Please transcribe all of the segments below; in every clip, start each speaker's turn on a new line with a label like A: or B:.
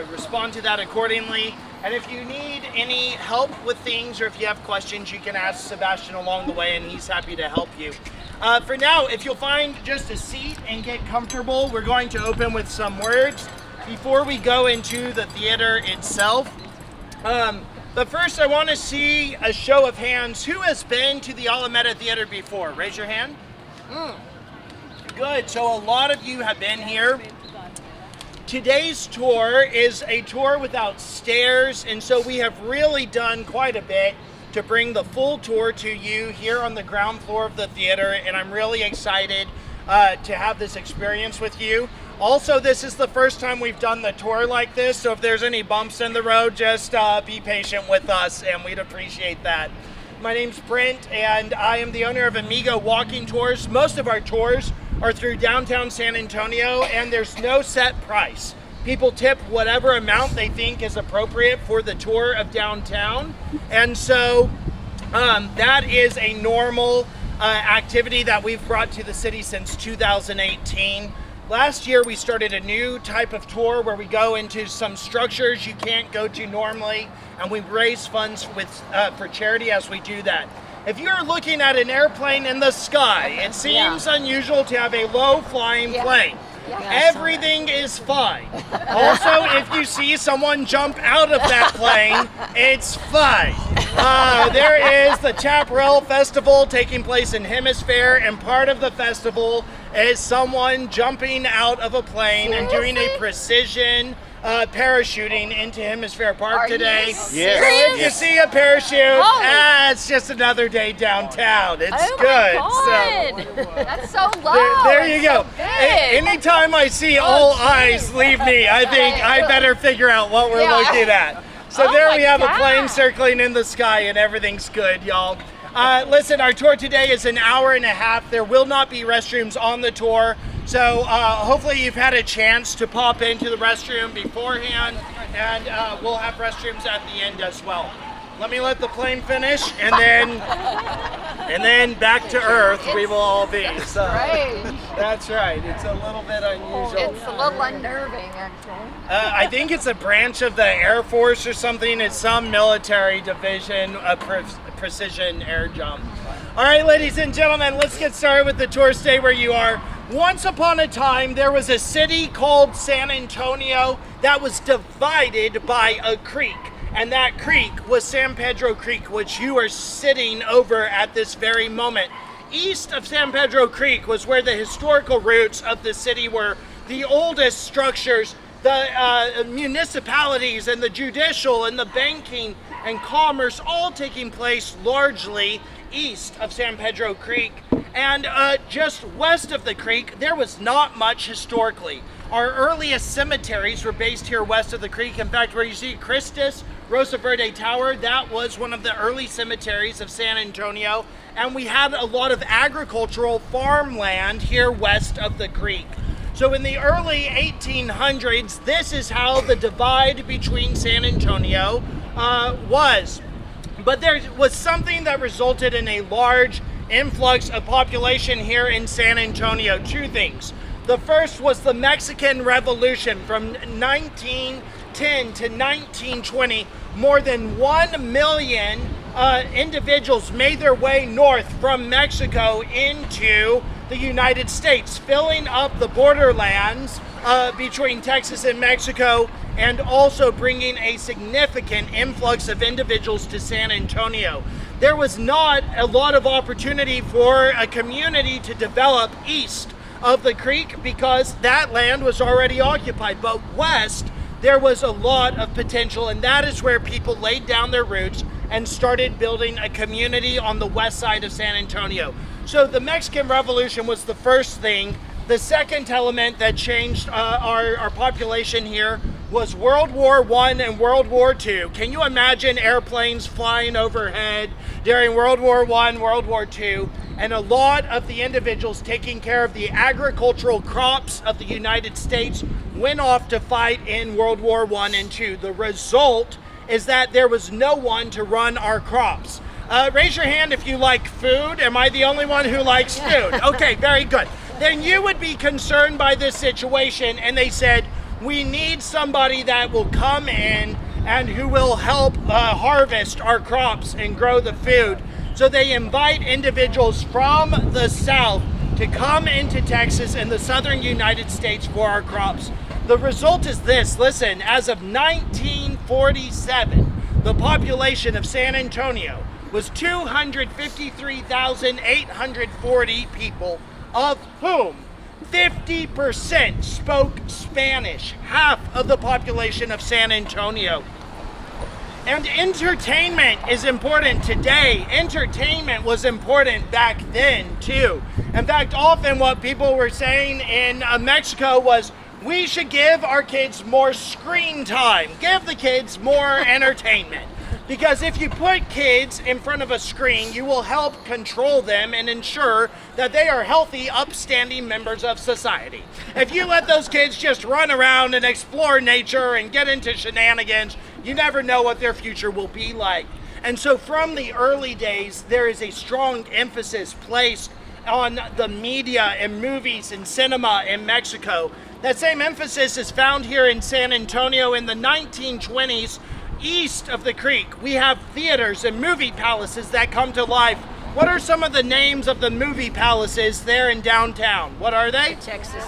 A: respond to that accordingly. And if you need any help with things or if you have questions, you can ask Sebastian along the way and he's happy to help you. For now, if you'll find just a seat and get comfortable, we're going to open with some words before we go into the theater itself. But first, I want to see a show of hands. Who has been to the Alameda Theater before? Raise your hand. Good. So a lot of you have been here. Today's tour is a tour without stairs, and so we have really done quite a bit to bring the full tour to you here on the ground floor of the theater, and I'm really excited to have this experience with you. Also, this is the first time we've done the tour like this, so if there's any bumps in the road, just be patient with us, and we'd appreciate that. My name's Brent, and I am the owner of Amigo Walking Tours. Most of our tours are through downtown San Antonio, and there's no set price. People tip whatever amount they think is appropriate for the tour of downtown, and so that is a normal activity that we've brought to the city since 2018. Last year, we started a new type of tour where we go into some structures you can't go to normally, and we raise funds for charity as we do that. If you're looking at an airplane in the sky, it seems unusual to have a low-flying plane. Everything is fine. Also, if you see someone jump out of that plane, it's fine. There is the Chaparral Festival taking place in Hemisphere, and part of the festival is someone jumping out of a plane and doing a precision parachuting into Hemisphere Park today.
B: Yes.
A: You see a parachute, it's just another day downtown. It's good.
B: So that's so low.
A: There you go.
B: So
A: Anytime I see all eyes leave me, I think I better figure out what we're looking at. So there we have a plane circling in the sky and everything's good, y'all. Listen, our tour today is an hour and a half. There will not be restrooms on the tour. So hopefully you've had a chance to pop into the restroom beforehand, and we'll have restrooms at the end as well. Let me let the plane finish, and then back to Earth we will all be. So, that's right. It's a little bit unusual.
B: It's a little unnerving, actually.
A: I think it's a branch of the Air Force or something. It's some military division, a precision air jump. All right, ladies and gentlemen, let's get started with the tour. Stay where you are. Once upon a time, there was a city called San Antonio that was divided by a creek. And that creek was San Pedro Creek, which you are sitting over at this very moment. East of San Pedro Creek was where the historical roots of the city were. The oldest structures, the municipalities and the judicial and the banking and commerce all taking place largely east of San Pedro Creek. And just west of the creek, there was not much historically. Our earliest cemeteries were based here west of the creek. In fact, where you see Christus Rosa Verde Tower, that was one of the early cemeteries of San Antonio. And we had a lot of agricultural farmland here west of the creek. So in the early 1800s, this is how the divide between San Antonio was. But there was something that resulted in a large influx of population here in San Antonio. Two things. The first was the Mexican Revolution from 1910 to 1920. More than 1 million individuals made their way north from Mexico into the United States, filling up the borderlands between Texas and Mexico, and also bringing a significant influx of individuals to San Antonio. There was not a lot of opportunity for a community to develop east of the creek because that land was already occupied, but west there was a lot of potential, and that is where people laid down their roots and started building a community on the west side of San Antonio. So the Mexican Revolution was the first thing. The second element that changed our population here was World War I and World War II. Can you imagine airplanes flying overhead during World War I, World War II? And a lot of the individuals taking care of the agricultural crops of the United States went off to fight in World War I and II. The result is that there was no one to run our crops. Raise your hand if you like food. Am I the only one who likes food? Okay, very good. Then you would be concerned by this situation, and they said, We need somebody that will come in and who will help harvest our crops and grow the food. So they invite individuals from the South to come into Texas and the southern United States for our crops. The result is this. Listen, as of 1947, the population of San Antonio was 253,840 people, of whom 50% spoke Spanish, half of the population of San Antonio. And entertainment is important today. Entertainment was important back then too. In fact, often what people were saying in Mexico was, we should give our kids more screen time. Give the kids more entertainment. Because if you put kids in front of a screen, you will help control them and ensure that they are healthy, upstanding members of society. If you let those kids just run around and explore nature and get into shenanigans, you never know what their future will be like. And so from the early days, there is a strong emphasis placed on the media and movies and cinema in Mexico. That same emphasis is found here in San Antonio in the 1920s. East of the creek, we have theaters and movie palaces that come to life. What are some of the names of the movie palaces there in downtown? What are they?
B: Texas.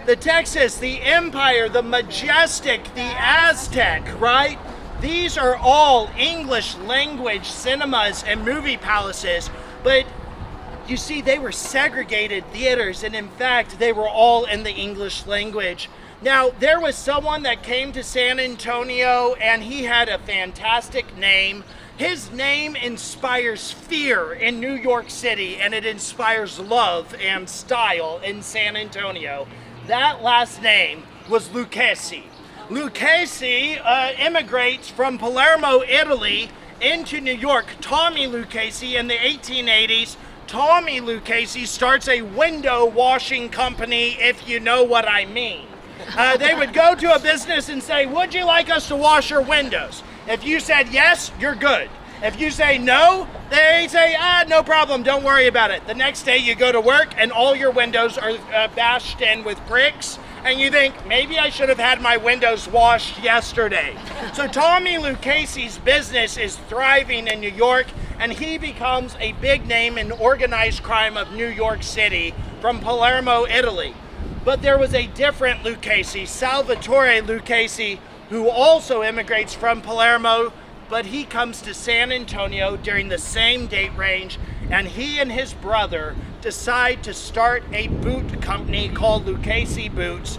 A: The Texas, the Empire, the Majestic, the Aztec, right? These are all English language cinemas and movie palaces, but you see, they were segregated theaters, and in fact, they were all in the English language. Now, there was someone that came to San Antonio, and he had a fantastic name. His name inspires fear in New York City, and it inspires love and style in San Antonio. That last name was Lucchesi. Lucchesi immigrates from Palermo, Italy, into New York. Tommy Lucchesi in the 1880s. Tommy Lucchesi starts a window washing company, if you know what I mean. They would go to a business and say, would you like us to wash your windows? If you said yes, you're good. If you say no, they say, no problem, don't worry about it. The next day you go to work and all your windows are bashed in with bricks, and you think, maybe I should have had my windows washed yesterday. So Tommy Lucchesi's business is thriving in New York, and he becomes a big name in organized crime of New York City from Palermo, Italy. But there was a different Lucchesi, Salvatore Lucchesi, who also immigrates from Palermo, but he comes to San Antonio during the same date range, and he and his brother decide to start a boot company called Lucchesi Boots.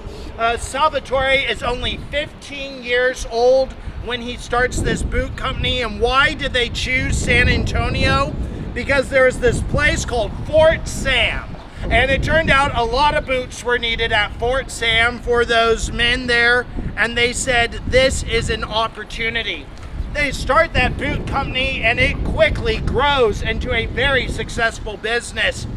A: Salvatore is only 15 years old when he starts this boot company. And why did they choose San Antonio? Because there is this place called Fort Sam. And it turned out a lot of boots were needed at Fort Sam for those men there. And they said, this is an opportunity. They start that boot company, and it quickly grows into a very successful business.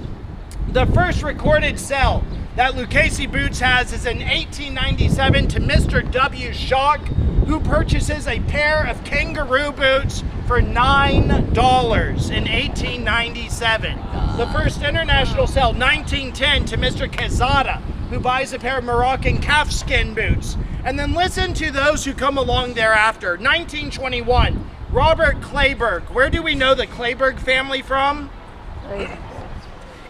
A: The first recorded sale that Lucchesi Boots has is in 1897 to Mr. W. Schock, who purchases a pair of kangaroo boots for $9 in 1897. The first international sale, 1910, to Mr. Quezada, who buys a pair of Moroccan calfskin boots. And then listen to those who come along thereafter. 1921, Robert Clayburgh. Where do we know the Clayburgh family from?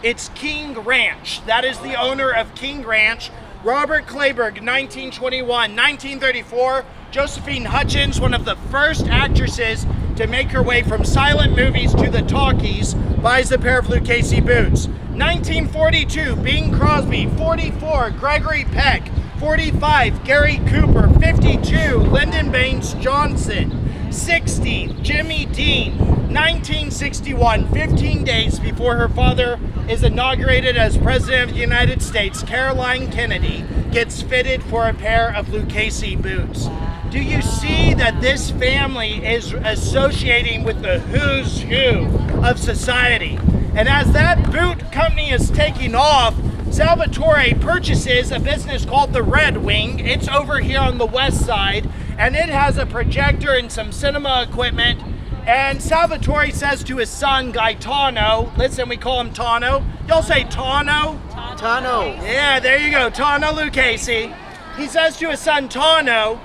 A: It's King Ranch. That is the owner of King Ranch. Robert Clayburgh, 1921. 1934, Josephine Hutchins, one of the first actresses to make her way from silent movies to the talkies, buys a pair of Lucchesi boots. 1942, Bing Crosby. 44, Gregory Peck. 45, Gary Cooper. 52, Lyndon Baines Johnson. 60, Jimmy Dean. 1961, 15 days before her father is inaugurated as President of the United States, Caroline Kennedy gets fitted for a pair of Lucchesi boots. Do you see that this family is associating with the who's who of society? And as that boot company is taking off, Salvatore purchases a business called the Red Wing. It's over here on the west side, and it has a projector and some cinema equipment. And Salvatore says to his son, Gaetano, listen, we call him Tano. Y'all say Tano?
C: Tano.
A: Yeah, there you go, Tano Lucchesi. he says to his son Tano,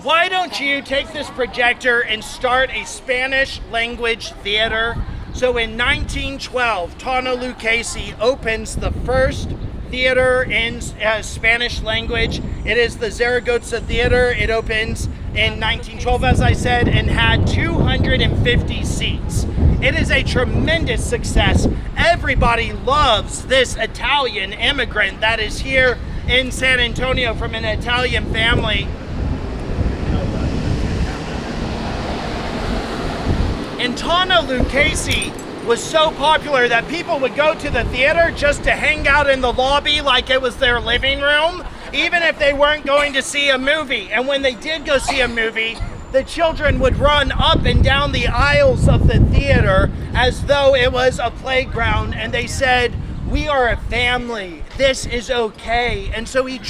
A: why don't you take this projector and start a Spanish language theater? So in 1912, Tano Lucchese opens the first theater in Spanish language. It is the Zaragoza Theater. It opens in 1912, as I said, and had 250 seats. It is a tremendous success. Everybody loves this Italian immigrant that is here in San Antonio from an Italian family. And Tano Lucchese was so popular that people would go to the theater just to hang out in the lobby like it was their living room, even if they weren't going to see a movie. And when they did go see a movie, the children would run up and down the aisles of the theater as though it was a playground, and they said, we are a family, this is okay. And so he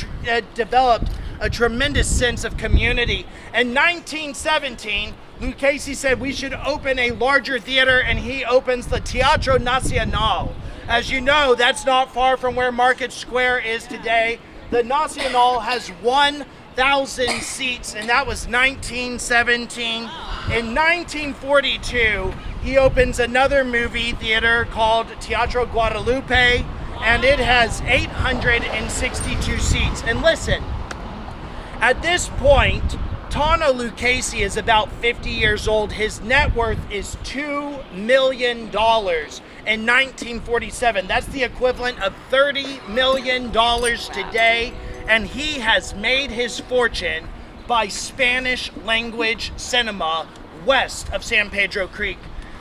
A: developed a tremendous sense of community. In 1917, Lucchese said we should open a larger theater, and he opens the Teatro Nacional. As you know, that's not far from where Market Square is today. The Nacional has 1,000 seats, and that was 1917. In 1942, he opens another movie theater called Teatro Guadalupe, and it has 862 seats. And listen, at this point, Tano Lucchese is about 50 years old. His net worth is $2 million in 1947. That's the equivalent of $30 million today. And he has made his fortune by Spanish language cinema west of San Pedro Creek.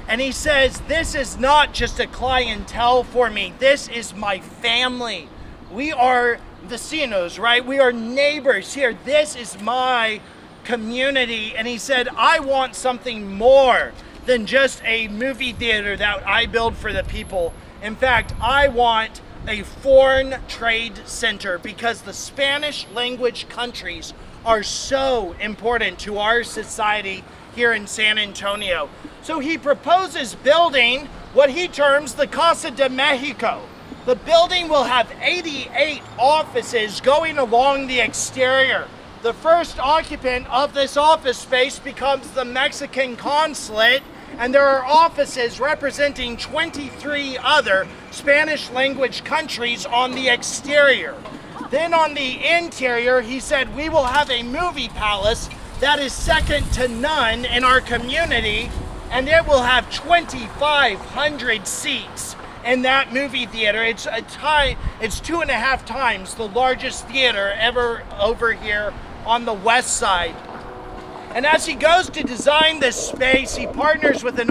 A: And he says, this is not just a clientele for me. This is my family. We are vecinos, right? We are neighbors here. This is my community. And he said, I want something more than just a movie theater that I build for the people. In fact, I want a foreign trade center, because the Spanish language countries are so important to our society here in San Antonio. So he proposes building what he terms the Casa de Mexico. The building will have 88 offices going along the exterior. The first occupant of this office space becomes the Mexican consulate, and there are offices representing 23 other Spanish language countries on the exterior. Then on the interior, he said, we will have a movie palace that is second to none in our community, and it will have 2,500 seats in that movie theater. It's 2.5 times the largest theater ever over here on the west side. And as he goes to design this space, he partners with an